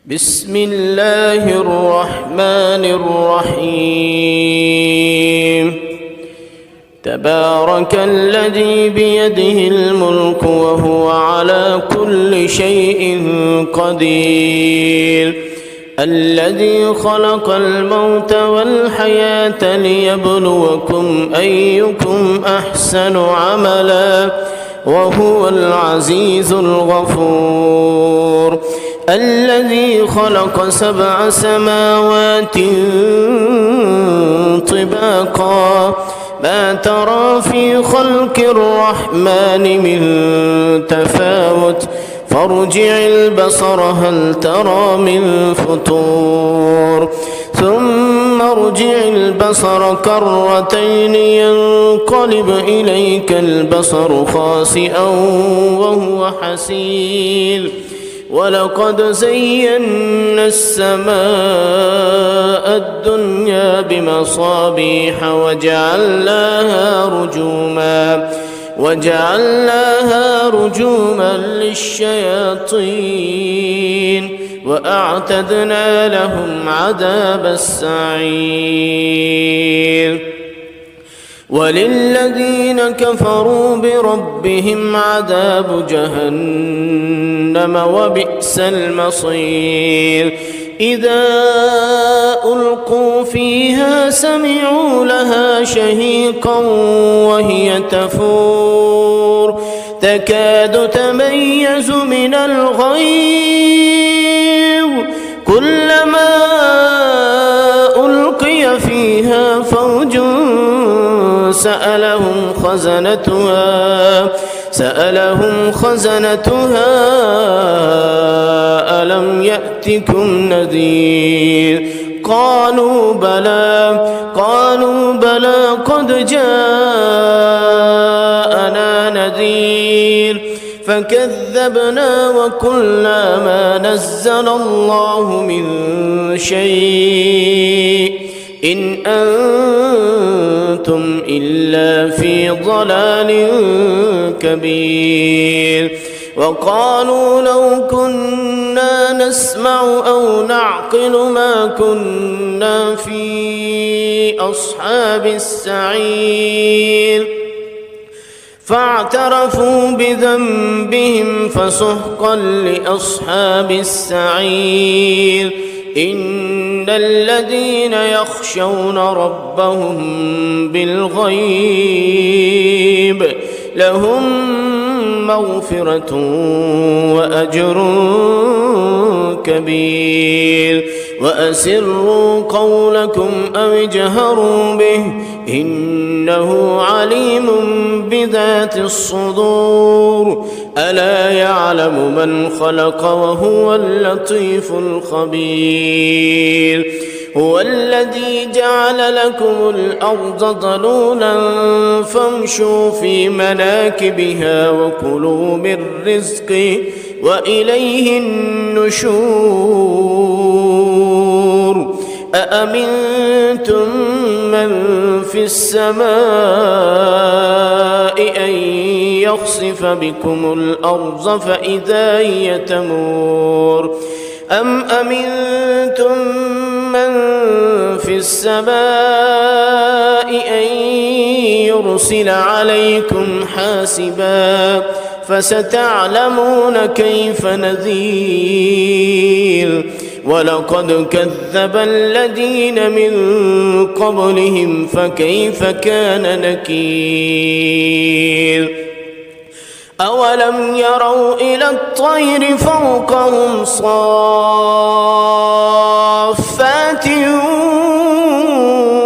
بسم الله الرحمن الرحيم تبارك الذي بيده الملك وهو على كل شيء قدير الذي خلق الموت والحياة ليبلوكم أيكم أحسن عملا وهو العزيز الغفور الذي خلق 7 سماوات طباقا ما ترى في خلق الرحمن من تفاوت فارجع البصر هل ترى من فطور ثم ارجع البصر كرتين ينقلب إليك البصر خاسئا وهو حسير ولقد زينا السماء الدنيا بمصابيح وجعلناها رجوما للشياطين وأعتدنا لهم عذاب السعير وللذين كفروا بربهم عذاب جهنم وبئس المصير إذا ألقوا فيها سمعوا لها شهيقا وهي تفور تكاد تميز من الغيظ كلما ألقي فيها فوج سألهم خزنتها ألم يأتكم نذير قالوا بلى قد جاءنا نذير فكذبنا وقلنا ما نزل الله من شيء إن أنتم إلا في ضلال كبير وقالوا لو كنا نسمع أو نعقل ما كنا في أصحاب السعير فاعترفوا بذنبهم فسحقا لأصحاب السعير إن الذين يخشون ربهم بالغيب لهم مغفرة وأجر كبير وأسروا قولكم أو اجهروا به إنه عليم بذات الصدور ألا يعلم من خلق وهو اللطيف الخبير هو الذي جعل لكم الأرض ذلولا فامشوا في مناكبها وكلوا من رزقه وإليه النشور أأمنتم من في السماء أن يخسف بكم الأرض فإذا هي تمور أم أمنتم من في السماء أن يرسل عليكم حاسبا فستعلمون كيف نذير ولقد كذب الذين من قبلهم فكيف كان نكير أولم يروا إلى الطير فوقهم صافات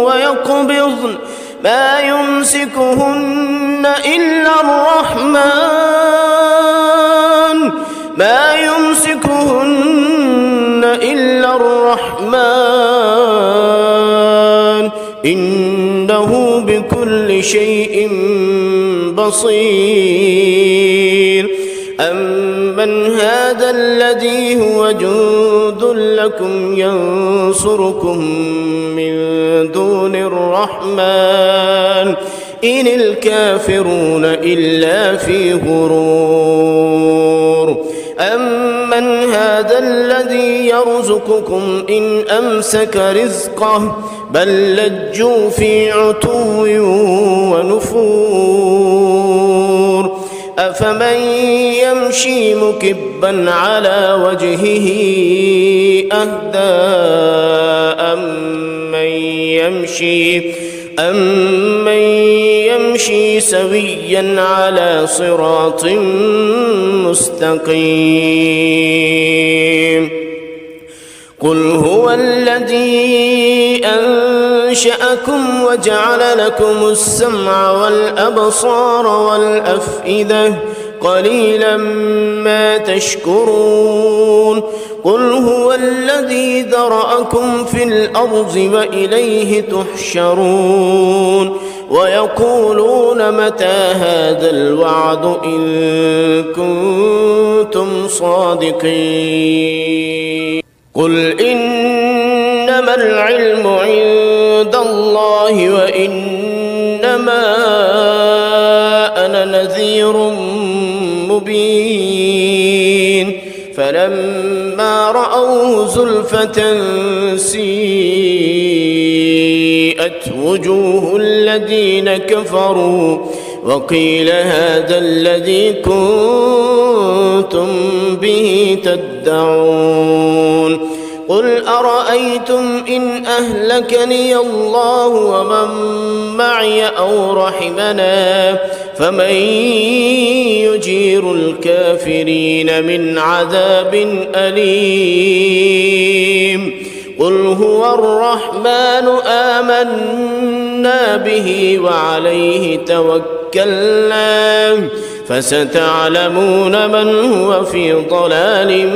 ويقبضن ما يمسكهن إلا الرحمن إنه بكل شيء بصير أمن هذا الذي هو جند لكم ينصركم من دون الرحمن إن الكافرون إلا في غرور أمن هذا هذا الذي يرزقكم إن أمسك رزقه بل لجوا في عتو ونفور أفمن يمشي مكبا على وجهه أهدى أمن يمشي سويا على صراط مستقيم قل هو الذي أنشأكم وجعل لكم السمع والأبصار والأفئدة قليلا ما تشكرون قل هو الذي ذرأكم في الأرض وإليه تحشرون ويقولون متى هذا الوعد إن كنتم صادقين قل إنما العلم عند الله وإنما أنا نذير مبين فلما رأوه زلفة سيئت وجوه الذين كفروا وقيل هذا الذي كنتم به تدعون قل أرأيتم إن أهلكني الله ومن معي أو رحمنا فمن يجير الكافرين من عذاب أليم قل هو الرحمن آمنا به وعليه توكلنا فستعلمون من هو في ضلال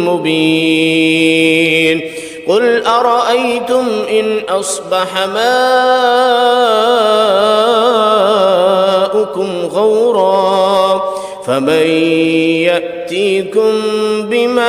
مبين قل أرأيتم إن أصبح ماؤكم غورا فمن يأتيكم بماء